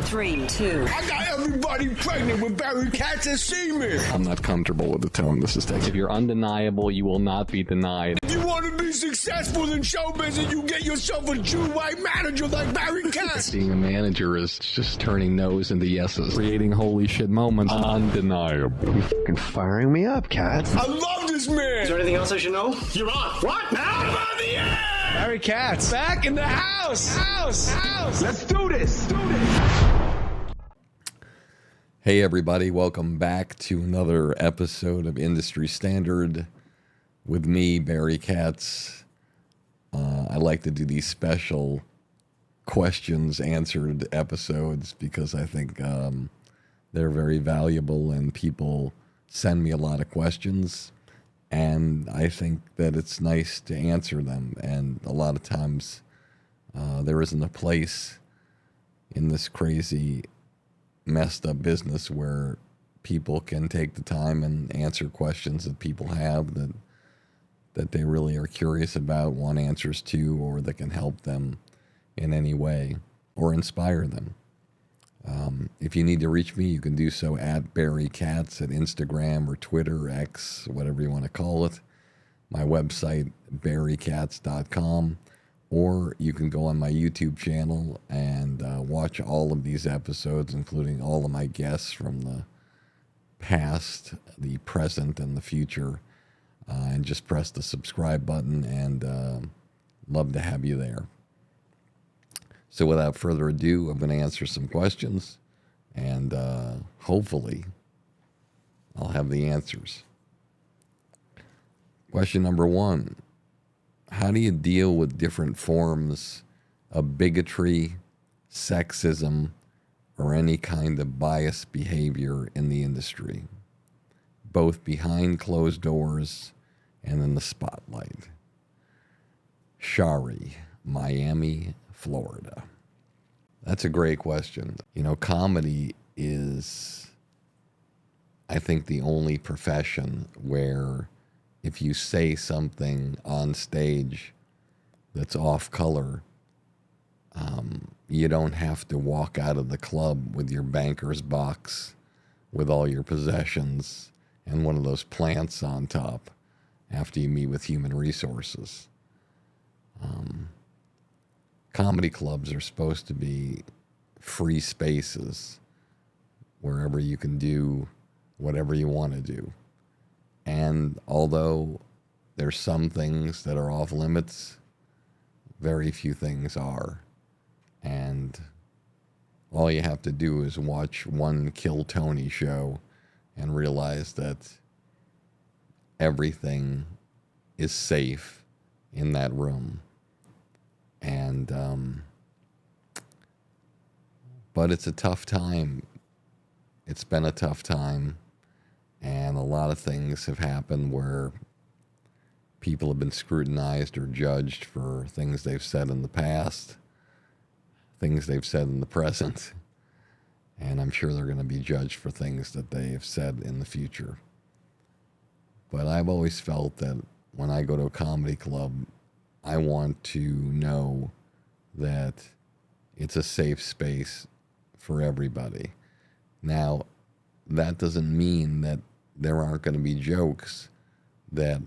3, 2. I got everybody pregnant with Barry Katz and semen. I'm not comfortable with the tone this is taking. If you're undeniable, you will not be denied. If you want to be successful in show business, you get yourself a Jew white manager like Barry Katz. Being a manager is just turning no's into yeses. Creating holy shit moments. Undeniable. You're fucking firing me up, Katz. I love this man. Is there anything else I should know? You're on. What? Now I'm on the air. Barry Katz, back in the house. Let's do this. Hey everybody, welcome back to another episode of Industry Standard with me, Barry Katz. I like to do these special questions answered episodes because I think they're very valuable and people send me a lot of questions and I think that it's nice to answer them. And a lot of times there isn't a place in this crazy messed up business where people can take the time and answer questions that people have that they really are curious about, want answers to, or that can help them in any way or inspire them. If you need to reach me, you can do so at Barry Katz at Instagram or Twitter, X, whatever you want to call it. My website, barrykatz.com. Or you can go on my YouTube channel and watch all of these episodes, including all of my guests from the past, the present, and the future. And just press the subscribe button, and love to have you there. So without further ado, I'm going to answer some questions, and hopefully I'll have the answers. Question number 1. How do you deal with different forms of bigotry, sexism, or any kind of biased behavior in the industry, both behind closed doors and in the spotlight? Shari, Miami, Florida. That's a great question. You know, comedy is, I think, the only profession where if you say something on stage that's off color, you don't have to walk out of the club with your banker's box with all your possessions and one of those plants on top after you meet with human resources. Comedy clubs are supposed to be free spaces wherever you can do whatever you want to do. And although there's some things that are off limits, very few things are. And all you have to do is watch one Kill Tony show and realize that everything is safe in that room. And, but it's a tough time. It's been a tough time. And a lot of things have happened where people have been scrutinized or judged for things they've said in the past, things they've said in the present, and I'm sure they're going to be judged for things that they have said in the future. But I've always felt that when I go to a comedy club, I want to know that it's a safe space for everybody. Now, that doesn't mean that there aren't going to be jokes that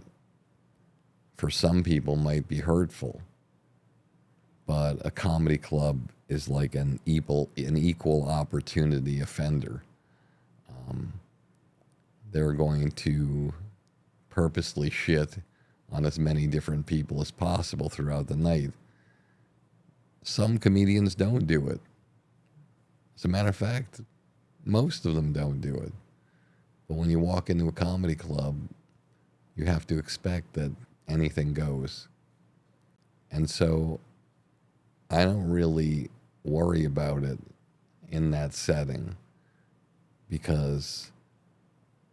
for some people might be hurtful. But a comedy club is like an equal opportunity offender. They're going to purposely shit on as many different people as possible throughout the night. Some comedians don't do it. As a matter of fact, most of them don't do it. But when you walk into a comedy club, you have to expect that anything goes. And so I don't really worry about it in that setting because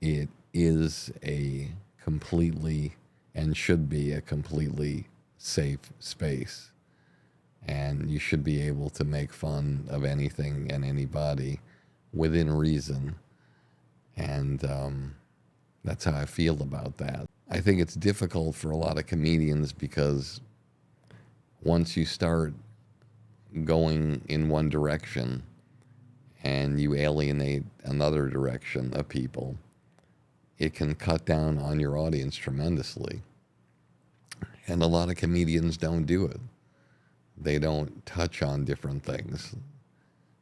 it is a completely and should be a completely safe space. And you should be able to make fun of anything and anybody within reason. And that's how I feel about that. I think it's difficult for a lot of comedians because once you start going in one direction and you alienate another direction of people, it can cut down on your audience tremendously. And a lot of comedians don't do it. They don't touch on different things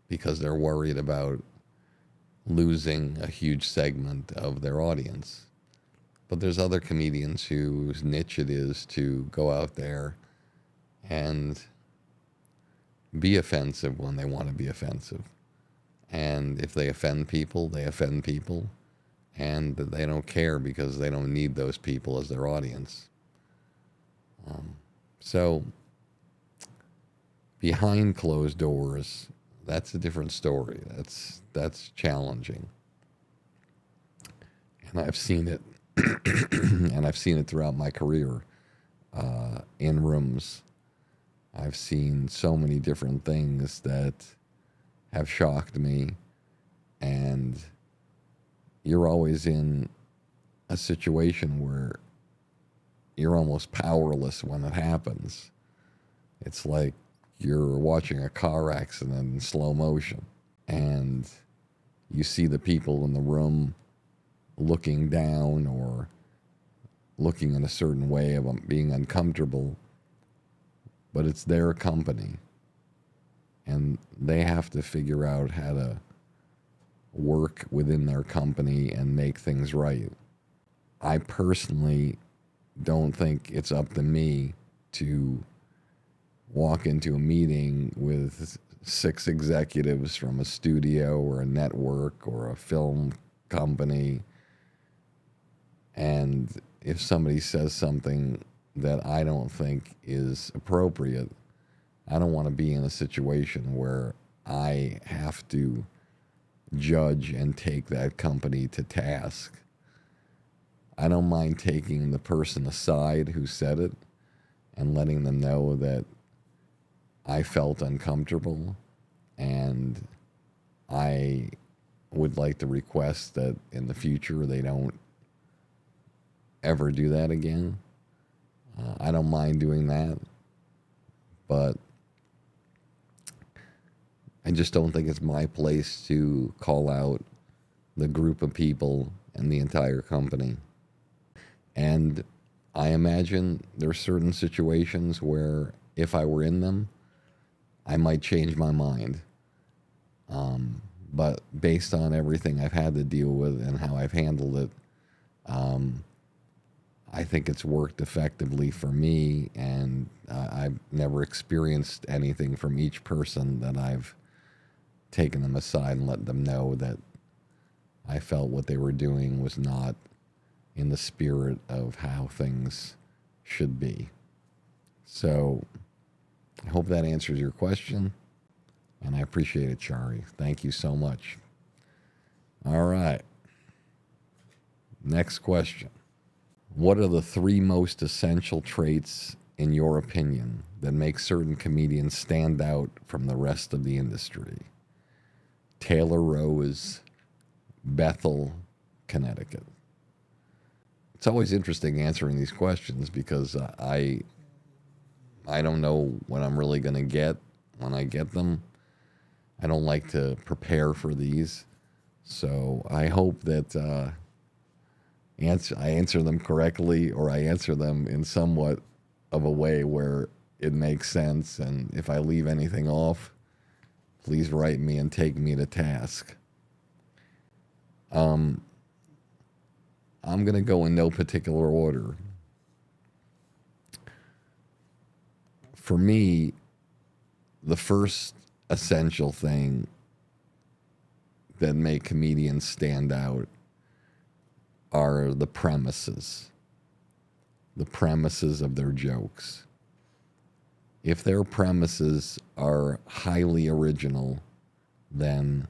because they're worried about losing a huge segment of their audience. But there's other comedians whose niche it is to go out there and be offensive when they want to be offensive. And if they offend people, they offend people. And they don't care because they don't need those people as their audience. So behind closed doors, that's a different story. That's challenging. And I've seen it, and I've seen it throughout my career in rooms. I've seen so many different things that have shocked me, and you're always in a situation where you're almost powerless when it happens. It's like you're watching a car accident in slow motion, and you see the people in the room looking down or looking in a certain way of being uncomfortable, but it's their company, and they have to figure out how to work within their company and make things right. I personally don't think it's up to me to walk into a meeting with 6 executives from a studio or a network or a film company, and if somebody says something that I don't think is appropriate, I don't want to be in a situation where I have to judge and take that company to task. I don't mind taking the person aside who said it and letting them know that I felt uncomfortable, and I would like to request that in the future they don't ever do that again. I don't mind doing that, but I just don't think it's my place to call out the group of people and the entire company. And I imagine there are certain situations where if I were in them, I might change my mind. But based on everything I've had to deal with and how I've handled it, I think it's worked effectively for me, and I've never experienced anything from each person that I've taken them aside and let them know that I felt what they were doing was not in the spirit of how things should be. So I hope that answers your question, and I appreciate it, Shari. Thank you so much. All right. Next question. What are the 3 most essential traits, in your opinion, that make certain comedians stand out from the rest of the industry? Taylor Rose, Bethel, Connecticut. It's always interesting answering these questions because I don't know what I'm really going to get when I get them. I don't like to prepare for these. So I hope that I answer them correctly, or I answer them in somewhat of a way where it makes sense. And if I leave anything off, please write me and take me to task. I'm going to go in no particular order. For me, the first essential thing that make comedians stand out are the premises of their jokes. If their premises are highly original, then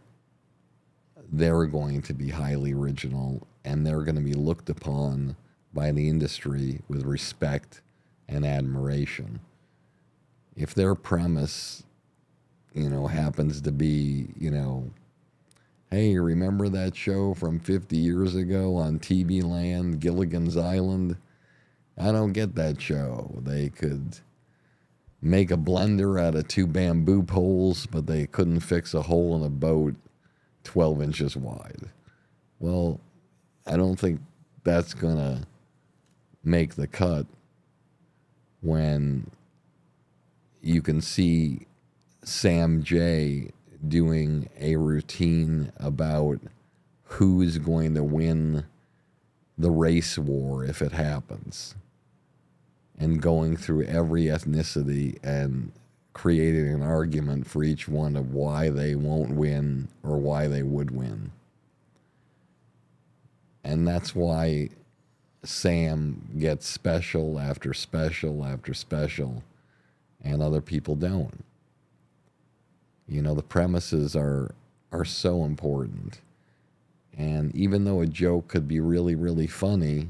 they're going to be highly original, and they're going to be looked upon by the industry with respect and admiration. If their premise, happens to be, hey, remember that show from 50 years ago on TV Land, Gilligan's Island? I don't get that show. They could make a blender out of 2 bamboo poles, but they couldn't fix a hole in a boat. 12 inches wide. Well, I don't think that's going to make the cut when you can see Sam J doing a routine about who's going to win the race war if it happens, and going through every ethnicity and creating an argument for each one of why they won't win or why they would win. And that's why Sam gets special after special after special, and other people don't. You know, the premises are so important. And even though a joke could be really, really funny,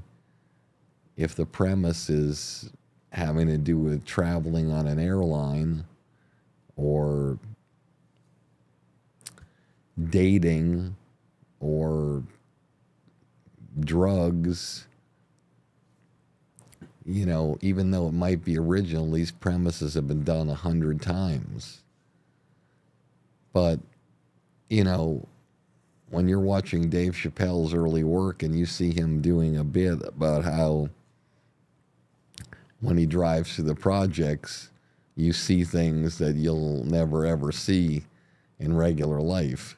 if the premise is having to do with traveling on an airline or dating or drugs, you know, even though it might be original, these premises have been done 100 times. But, you know, when you're watching Dave Chappelle's early work and you see him doing a bit about how when he drives through the projects, you see things that you'll never ever see in regular life.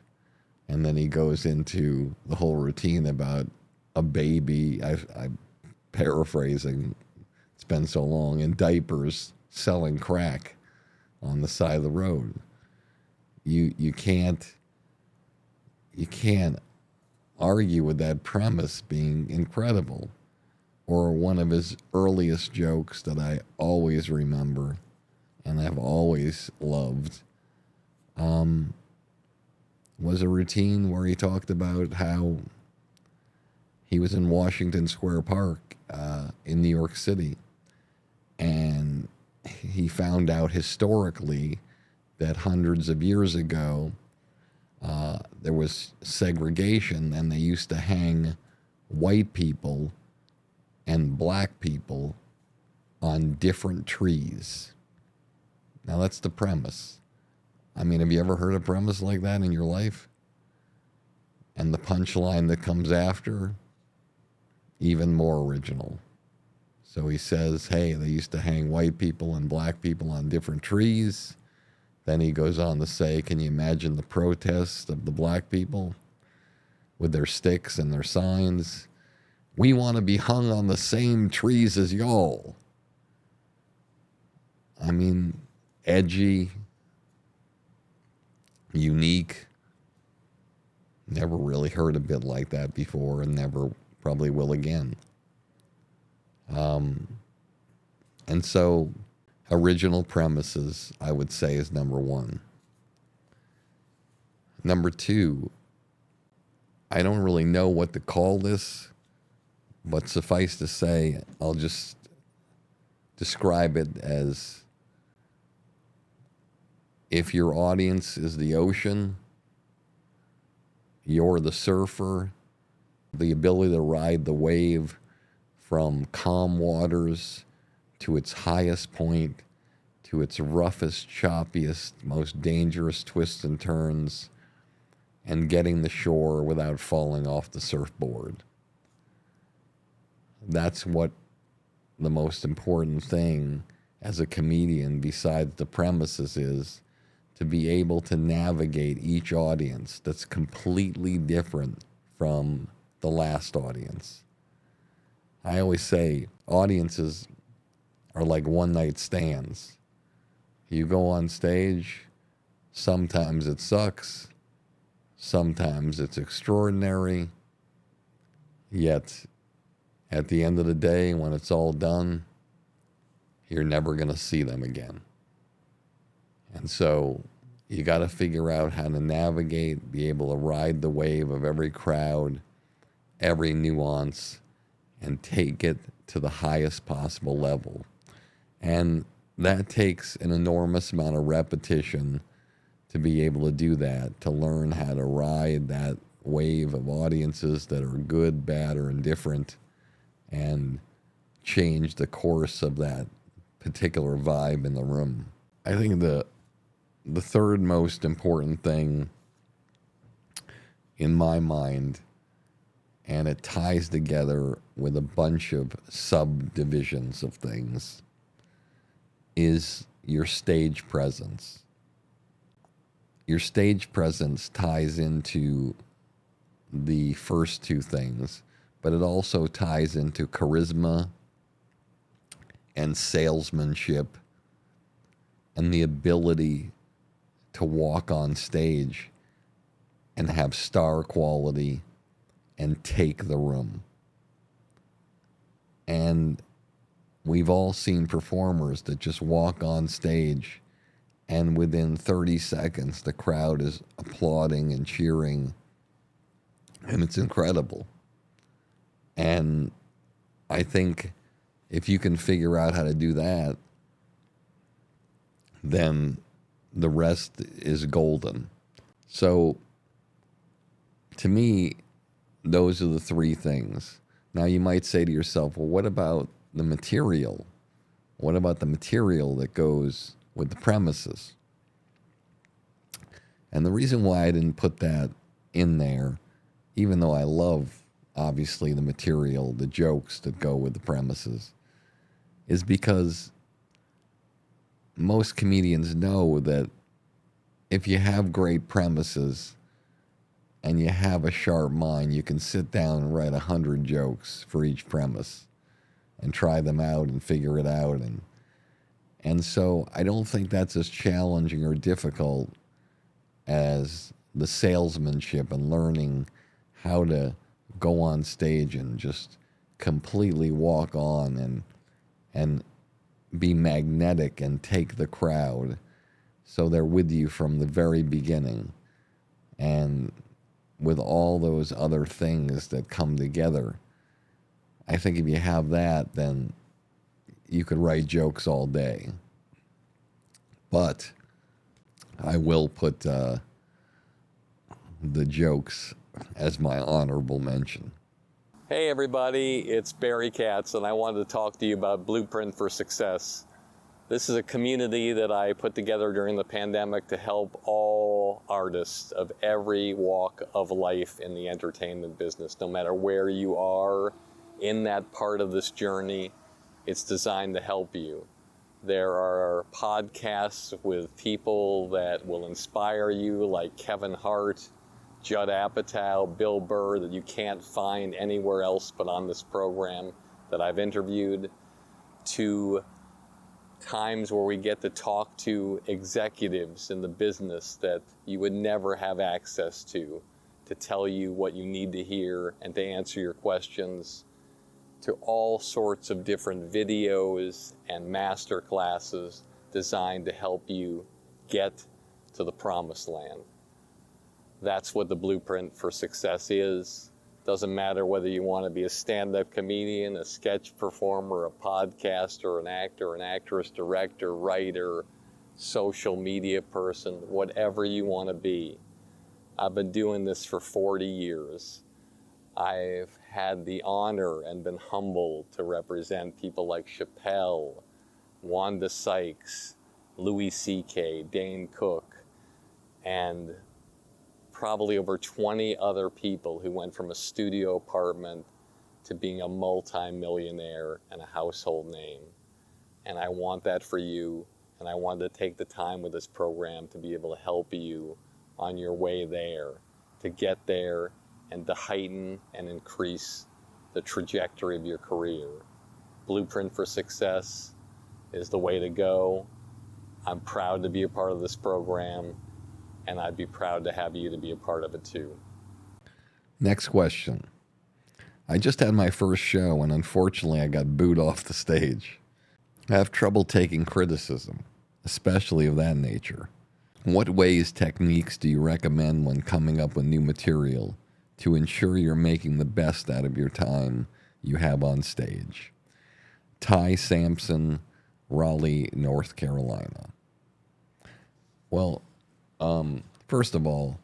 And then he goes into the whole routine about a baby, I'm paraphrasing, it's been so long, in diapers selling crack on the side of the road. You can't argue with that premise being incredible. Or one of his earliest jokes that I always remember and I've always loved was a routine where he talked about how he was in Washington Square Park in New York City, and he found out historically that hundreds of years ago there was segregation, and they used to hang white people and black people on different trees. Now that's the premise. I mean, have you ever heard a premise like that in your life? And the punchline that comes after, even more original. So he says, hey, they used to hang white people and black people on different trees. Then he goes on to say, can you imagine the protest of the black people with their sticks and their signs? We want to be hung on the same trees as y'all. I mean, edgy, unique. Never really heard a bit like that before, and never probably will again. And so original premises, I would say, is number one. Number two, I don't really know what to call this, but suffice to say, I'll just describe it as if your audience is the ocean, you're the surfer, the ability to ride the wave from calm waters to its highest point, to its roughest, choppiest, most dangerous twists and turns, and getting the shore without falling off the surfboard. That's what the most important thing as a comedian, besides the premises, is to be able to navigate each audience that's completely different from the last audience. I always say audiences are like one-night stands. You go on stage, sometimes it sucks, sometimes it's extraordinary, yet at the end of the day, when it's all done, you're never going to see them again. And so you got to figure out how to navigate, be able to ride the wave of every crowd, every nuance, and take it to the highest possible level. And that takes an enormous amount of repetition to be able to do that, to learn how to ride that wave of audiences that are good, bad, or indifferent, and change the course of that particular vibe in the room. I think the third most important thing in my mind, and it ties together with a bunch of subdivisions of things, is your stage presence. Your stage presence ties into the first two things, but it also ties into charisma and salesmanship and the ability to walk on stage and have star quality and take the room. And we've all seen performers that just walk on stage and within 30 seconds the crowd is applauding and cheering, and it's incredible. And I think if you can figure out how to do that, then the rest is golden. So to me, those are the three things. Now you might say to yourself, well, what about the material? What about the material that goes with the premises? And the reason why I didn't put that in there, even though I love, obviously, the material, the jokes that go with the premises, is because most comedians know that if you have great premises and you have a sharp mind, you can sit down and write 100 jokes for each premise and try them out and figure it out. And so I don't think that's as challenging or difficult as the salesmanship and learning how to go on stage and just completely walk on and be magnetic and take the crowd so they're with you from the very beginning. And with all those other things that come together, I think if you have that, then you could write jokes all day. But I will put the jokes as my honorable mention. Hey everybody, it's Barry Katz, and I wanted to talk to you about Blueprint for Success. This is a community that I put together during the pandemic to help all artists of every walk of life in the entertainment business. No matter where you are in that part of this journey, it's designed to help you. There are podcasts with people that will inspire you, like Kevin Hart, Judd Apatow, Bill Burr, that you can't find anywhere else but on this program that I've interviewed, to times where we get to talk to executives in the business that you would never have access to tell you what you need to hear and to answer your questions, to all sorts of different videos and master classes designed to help you get to the promised land. That's what the Blueprint for Success is. Doesn't matter whether you want to be a stand-up comedian, a sketch performer, a podcaster, an actor, an actress, director, writer, social media person, whatever you want to be. I've been doing this for 40 years. I've had the honor and been humbled to represent people like Chappelle, Wanda Sykes, Louis C.K., Dane Cook, and probably over 20 other people who went from a studio apartment to being a multi-millionaire and a household name. And I want that for you, and I wanted to take the time with this program to be able to help you on your way there, to get there and to heighten and increase the trajectory of your career. Blueprint for Success is the way to go. I'm proud to be a part of this program, and I'd be proud to have you to be a part of it too. Next question. I just had my first show, and unfortunately I got booed off the stage. I have trouble taking criticism, especially of that nature. What ways, techniques do you recommend when coming up with new material to ensure you're making the best out of your time you have on stage? Ty Sampson, Raleigh, North Carolina. Well, first of all,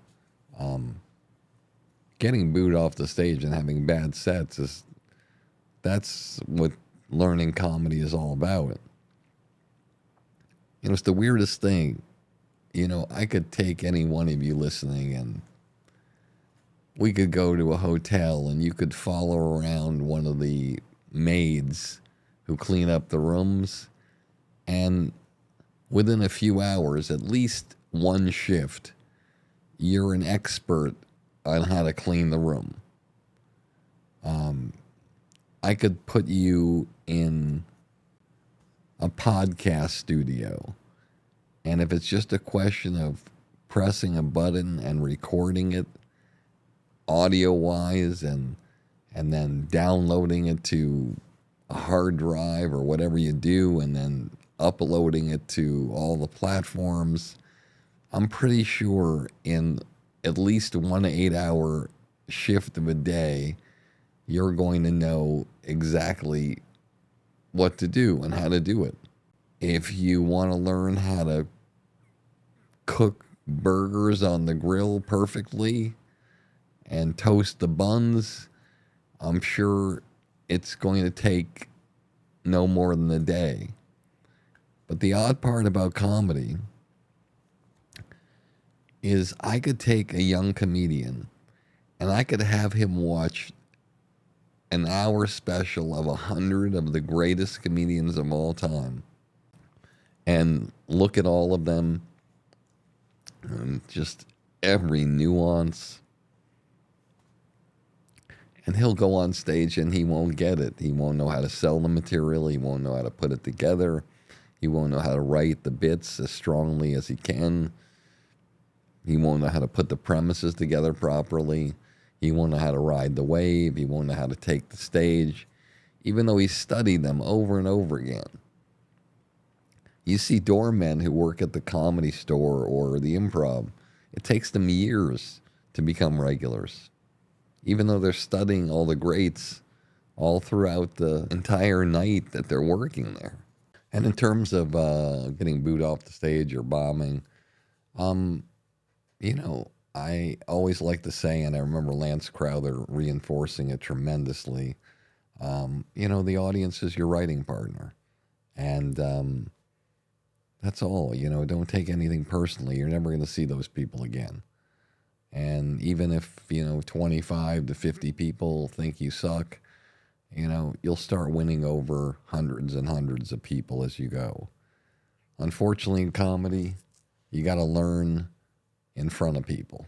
getting booed off the stage and having bad sets that's what learning comedy is all about. You know, it's the weirdest thing. You know, I could take any one of you listening we could go to a hotel and you could follow around one of the maids who clean up the rooms, and within a few hours, at least one shift, you're an expert on how to clean the room. I could put you in a podcast studio, and if it's just a question of pressing a button and recording it audio-wise and then downloading it to a hard drive or whatever you do and then uploading it to all the platforms, I'm pretty sure in at least 1 8-hour shift of a day, you're going to know exactly what to do and how to do it. If you want to learn how to cook burgers on the grill perfectly and toast the buns, I'm sure it's going to take no more than a day. But the odd part about comedy is I could take a young comedian and I could have him watch an hour special of 100 of the greatest comedians of all time and look at all of them and just every nuance. And he'll go on stage and he won't get it. He won't know how to sell the material. He won't know how to put it together. He won't know how to write the bits as strongly as he can. He won't know how to put the premises together properly. He won't know how to ride the wave. He won't know how to take the stage, even though he studied them over and over again. You see doormen who work at the Comedy Store or the Improv. It takes them years to become regulars, even though they're studying all the greats all throughout the entire night that they're working there. And in terms of getting booed off the stage or bombing, I always like to say, and I remember Lance Crowther reinforcing it tremendously, the audience is your writing partner. And that's all. Don't take anything personally. You're never going to see those people again. And even if, 25 to 50 people think you suck, you'll start winning over hundreds and hundreds of people as you go. Unfortunately, in comedy, you got to learn in front of people.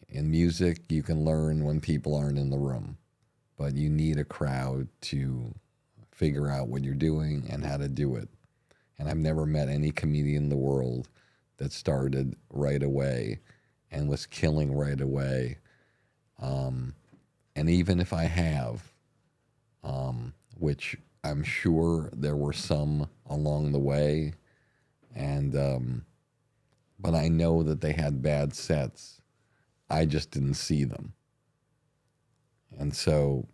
In music, you can learn when people aren't in the room, but you need a crowd to figure out what you're doing and how to do it. And I've never met any comedian in the world that started right away and was killing right away. And even if I have, which I'm sure there were some along the way, and but I know that they had bad sets. I just didn't see them. And so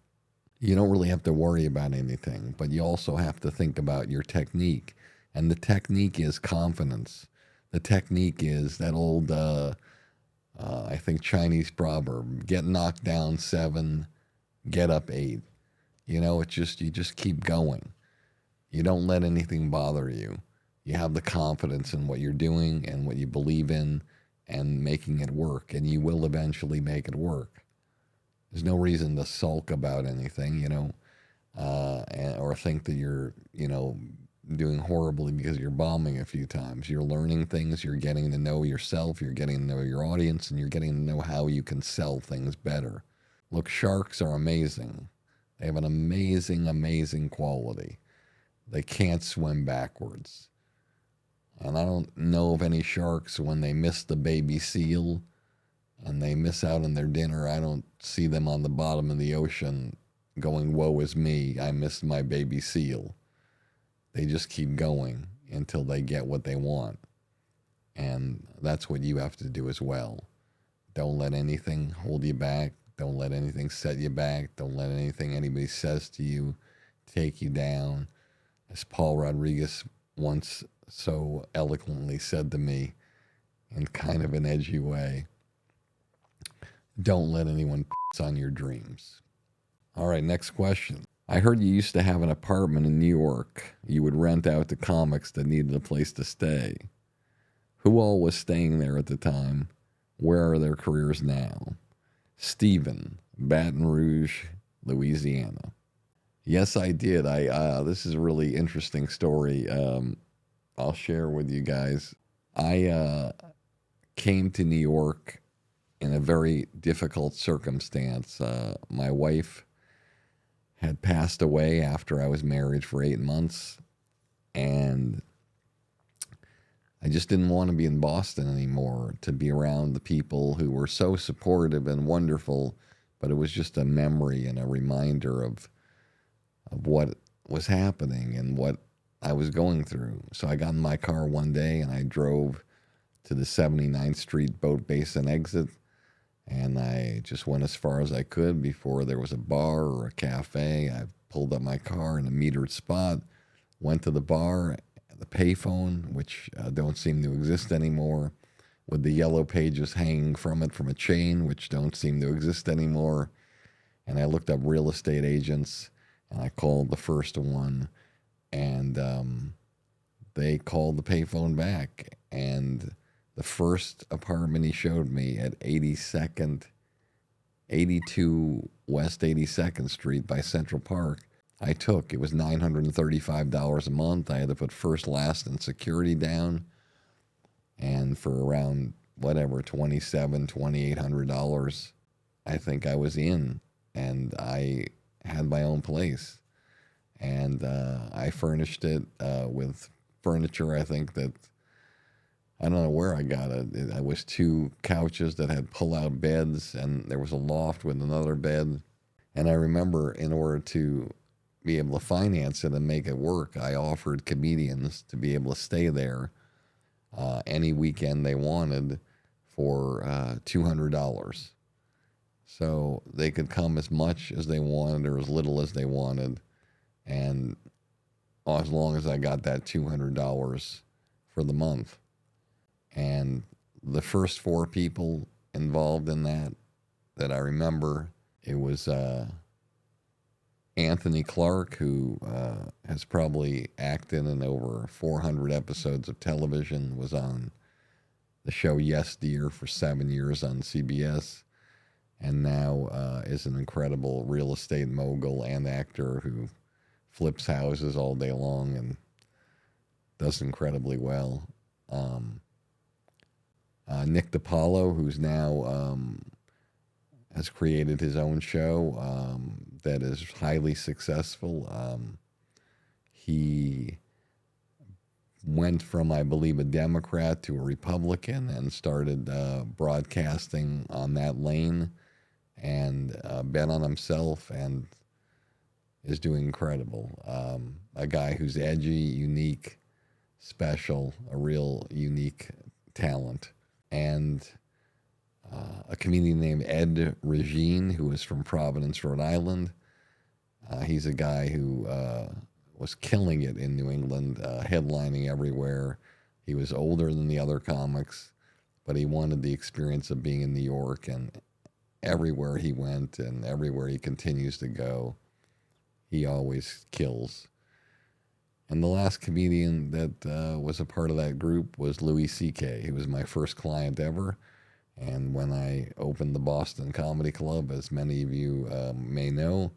you don't really have to worry about anything, but you also have to think about your technique. And the technique is confidence. The technique is that old, I think, Chinese proverb, get knocked down 7, get up 8. You just keep going. You don't let anything bother you. You have the confidence in what you're doing and what you believe in and making it work, and you will eventually make it work. There's no reason to sulk about anything, or think that you're, doing horribly because you're bombing a few times. You're learning things, you're getting to know yourself, you're getting to know your audience, and you're getting to know how you can sell things better. Look, sharks are amazing. They have an amazing, amazing quality. They can't swim backwards. And I don't know of any sharks when they miss the baby seal and they miss out on their dinner. I don't see them on the bottom of the ocean going, woe is me, I missed my baby seal. They just keep going until they get what they want. And that's what you have to do as well. Don't let anything hold you back. Don't let anything set you back. Don't let anything anybody says to you take you down. As Paul Rodriguez once so eloquently said to me in kind of an edgy way, don't let anyone piss on your dreams. All right, next question. I heard you used to have an apartment in New York you would rent out to comics that needed a place to stay. Who all was staying there at the time? Where are their careers now? Stephen, Baton Rouge, Louisiana. Yes, I did. This is a really interesting story. I'll share with you guys. I came to New York in a very difficult circumstance. My wife had passed away after I was married for 8 months, and I just didn't want to be in Boston anymore, to be around the people who were so supportive and wonderful, but it was just a memory and a reminder of what was happening and what I was going through. So I got in my car one day and I drove to the 79th Street Boat Basin exit, and I just went as far as I could before there was a bar or a cafe. I pulled up my car in a metered spot, went to the bar, the payphone, which don't seem to exist anymore, with the yellow pages hanging from it from a chain, which don't seem to exist anymore. And I looked up real estate agents, and I called the first one, and they called the payphone back. And the first apartment he showed me at 82 West 82nd Street by Central Park, I took. It was $935 a month. I had to put first, last, and security down. And for around, $2,800, I think I was in. And I had my own place. And I furnished it with furniture, I think that, I don't know where I got it. It was 2 couches that had pull-out beds, and there was a loft with another bed. And I remember, in order to be able to finance it and make it work, I offered comedians to be able to stay there any weekend they wanted for $200. So they could come as much as they wanted or as little as they wanted, and as long as I got that $200 for the month. And the first 4 people involved in that I remember, it was Anthony Clark, who has probably acted in over 400 episodes of television, was on the show Yes Dear for 7 years on CBS, and now is an incredible real estate mogul and actor who flips houses all day long and does incredibly well. Nick DiPaolo, who's now has created his own show that is highly successful. He went from, I believe, a Democrat to a Republican and started broadcasting on that lane, and bet on himself and is doing incredible. A guy who's edgy, unique, special, a real unique talent. And a comedian named Ed Regine, who is from Providence, Rhode Island. He's a guy who was killing it in New England, headlining everywhere. He was older than the other comics, but he wanted the experience of being in New York, and everywhere he went and everywhere he continues to go, he always kills. And the last comedian that was a part of that group was Louis C.K. He was my first client ever. And when I opened the Boston Comedy Club, as many of you may know,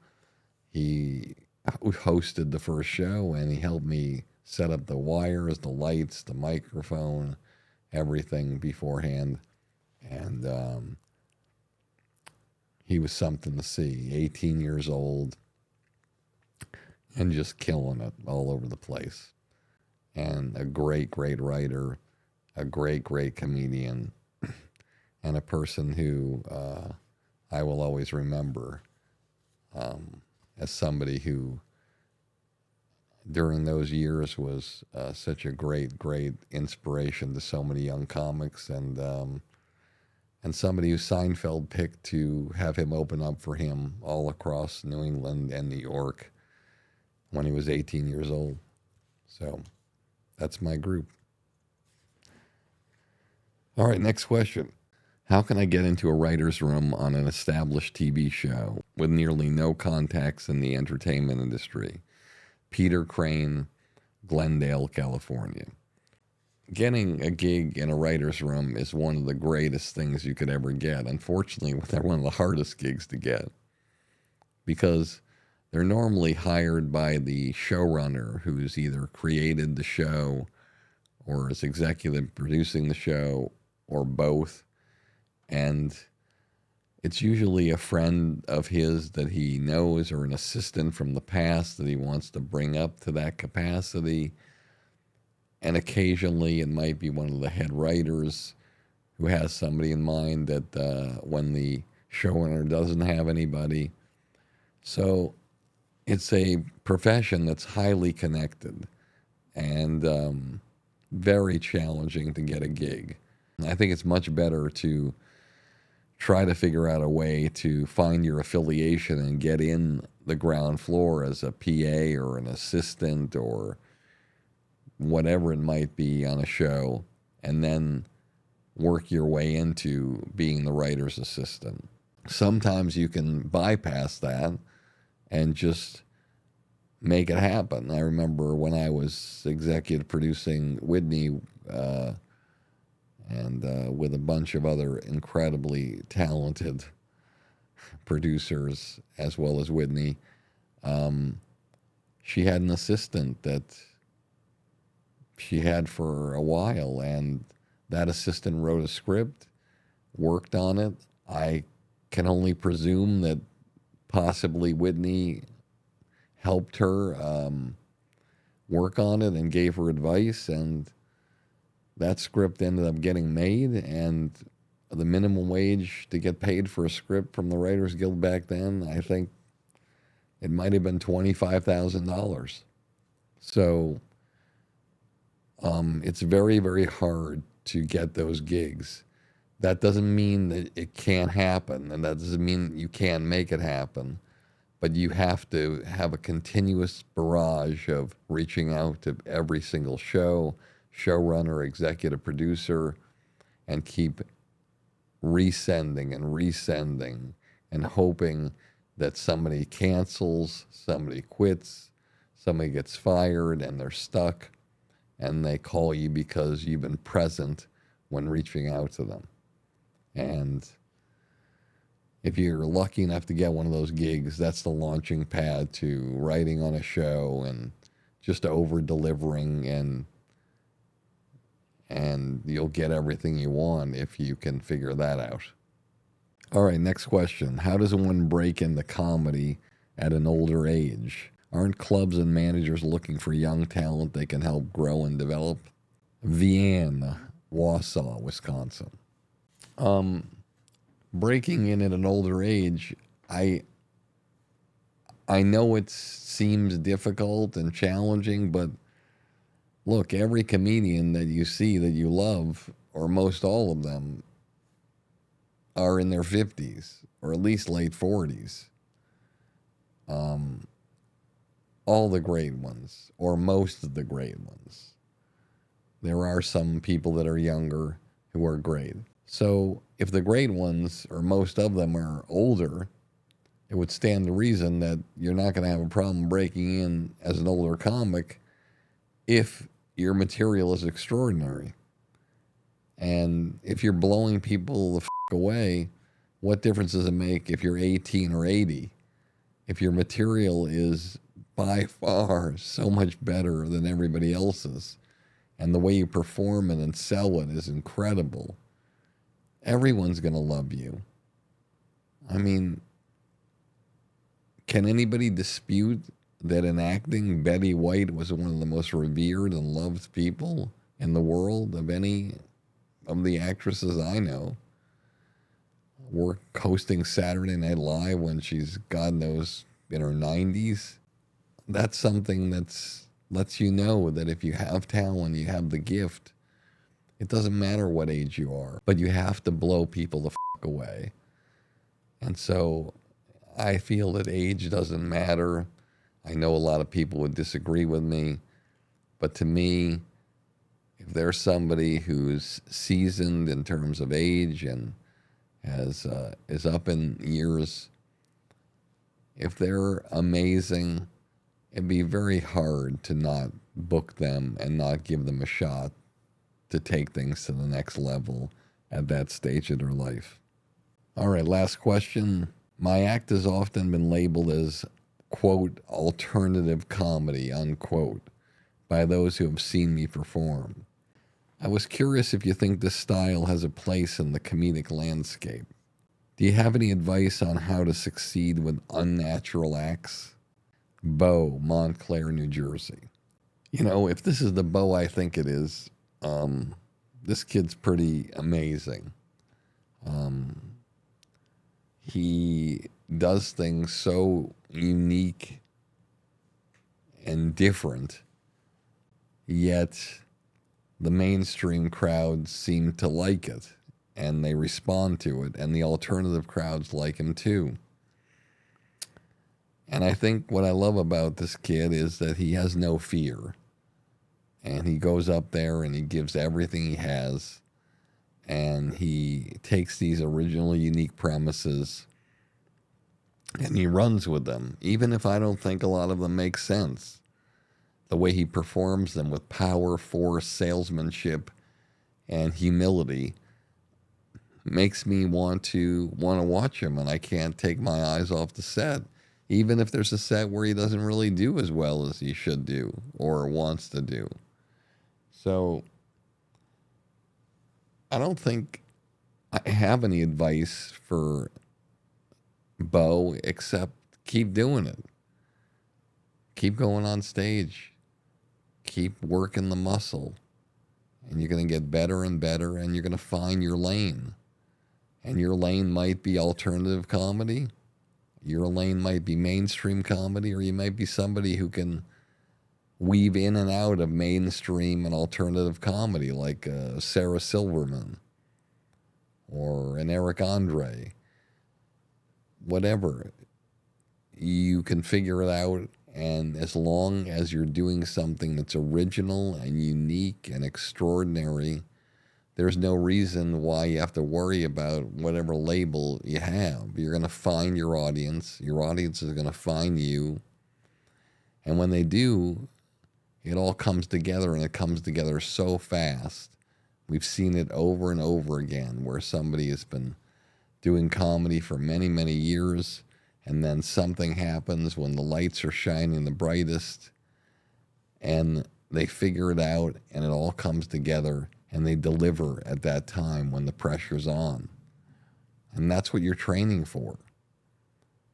he hosted the first show, and he helped me set up the wires, the lights, the microphone, everything beforehand. And he was something to see. 18 years old, and just killing it all over the place. And a great, great writer, a great, great comedian, and a person who I will always remember as somebody who, during those years, was such a great, great inspiration to so many young comics, and somebody who Seinfeld picked to have him open up for him all across New England and New York when he was 18 years old. So that's my group. All right, next question. How can I get into a writer's room on an established TV show with nearly no contacts in the entertainment industry? Peter Crane, Glendale, California. getting a gig in a writer's room is one of the greatest things you could ever get. Unfortunately, they're one of the hardest gigs to get because they're normally hired by the showrunner who's either created the show or is executive producing the show or both. And it's usually a friend of his that he knows or an assistant from the past that he wants to bring up to that capacity. And occasionally it might be one of the head writers who has somebody in mind that when the showrunner doesn't have anybody. So it's a profession that's highly connected and very challenging to get a gig. I think it's much better to try to figure out a way to find your affiliation and get in the ground floor as a PA or an assistant or whatever it might be on a show, and then work your way into being the writer's assistant. Sometimes you can bypass that and just make it happen. I remember when I was executive producing Whitney and with a bunch of other incredibly talented producers as well as Whitney, she had an assistant that she had for a while, and that assistant wrote a script, worked on it. I can only presume that possibly Whitney helped her work on it and gave her advice, and that script ended up getting made, and the minimum wage to get paid for a script from the Writers Guild back then, I think it might have been $25,000. So it's very, very hard to get those gigs. That doesn't mean that it can't happen, and that doesn't mean you can't make it happen. But you have to have a continuous barrage of reaching out to every single show, showrunner, executive producer, and keep resending and hoping that somebody cancels, somebody quits, somebody gets fired and they're stuck, and they call you because you've been present when reaching out to them. And if you're lucky enough to get one of those gigs, that's the launching pad to writing on a show and just over-delivering, and you'll get everything you want if you can figure that out. All right, next question. How does one break into comedy at an older age? Aren't clubs and managers looking for young talent they can help grow and develop? Vianne, Wausau, Wisconsin. Breaking in at an older age, I know it seems difficult and challenging, but look, every comedian that you see that you love, or most all of them, are in their 50s, or at least late 40s. All the great ones, or most of the great ones. There are some people that are younger who are great. So if the great ones, or most of them, are older, it would stand to reason that you're not going to have a problem breaking in as an older comic if your material is extraordinary. And if you're blowing people the away, what difference does it make if you're 18 or 80? If your material is by far so much better than everybody else's, and the way you perform it and sell it is incredible, everyone's going to love you. I mean, can anybody dispute that in acting, Betty White was one of the most revered and loved people in the world of any of the actresses I know? Hosting Saturday Night Live when she's, God knows, in her 90s. That's something that lets you know that if you have talent, you have the gift. It doesn't matter what age you are, but you have to blow people the away. And so I feel that age doesn't matter. I know a lot of people would disagree with me, but to me, if there's somebody who's seasoned in terms of age and is up in years, if they're amazing, it'd be very hard to not book them and not give them a shot to take things to the next level at that stage of their life. All right, last question. My act has often been labeled as, quote, alternative comedy, unquote, by those who have seen me perform. I was curious if you think this style has a place in the comedic landscape. Do you have any advice on how to succeed with unnatural acts? Bo, Montclair, New Jersey. You know, if this is the Bo I think it is, this kid's pretty amazing. He does things so unique and different, yet the mainstream crowds seem to like it, and they respond to it, and the alternative crowds like him too. And I think what I love about this kid is that he has no fear. And he goes up there and he gives everything he has. And he takes these original, unique premises and he runs with them, even if I don't think a lot of them make sense. The way he performs them with power, force, salesmanship, and humility makes me want to watch him, and I can't take my eyes off the set, even if there's a set where he doesn't really do as well as he should do or wants to do. So I don't think I have any advice for Bo except keep doing it. Keep going on stage. Keep working the muscle. And you're going to get better and better, and you're going to find your lane. And your lane might be alternative comedy. Your lane might be mainstream comedy, or you might be somebody who can weave in and out of mainstream and alternative comedy, like Sarah Silverman or an Eric Andre. Whatever. You can figure it out, and as long as you're doing something that's original and unique and extraordinary, there's no reason why you have to worry about whatever label you have. You're going to find your audience. Your audience is going to find you. And when they do, it all comes together, and it comes together so fast. We've seen it over and over again where somebody has been doing comedy for many, many years, and then something happens when the lights are shining the brightest, and they figure it out, and it all comes together, and they deliver at that time when the pressure's on. And that's what you're training for.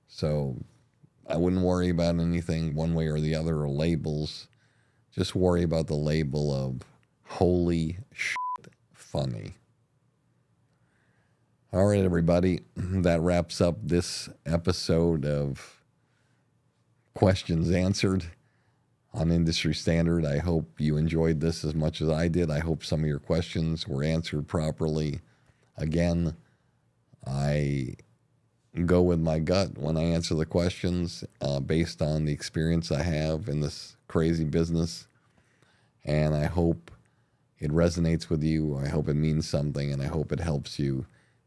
So I wouldn't worry about anything one way or the other, or labels. Just worry about the label of holy shit funny. All right, everybody, that wraps up this episode of Questions Answered on Industry Standard. I hope you enjoyed this as much as I did. I hope some of your questions were answered properly. Again, I go with my gut when I answer the questions based on the experience I have in this crazy business. And I hope it resonates with you. I hope it means something, and I hope it helps you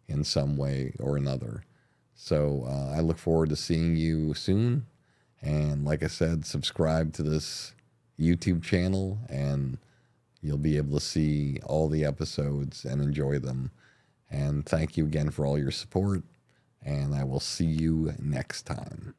in some way or another. So I look forward to seeing you soon. And like I said, subscribe to this YouTube channel, and you'll be able to see all the episodes and enjoy them. And thank you again for all your support, and I will see you next time.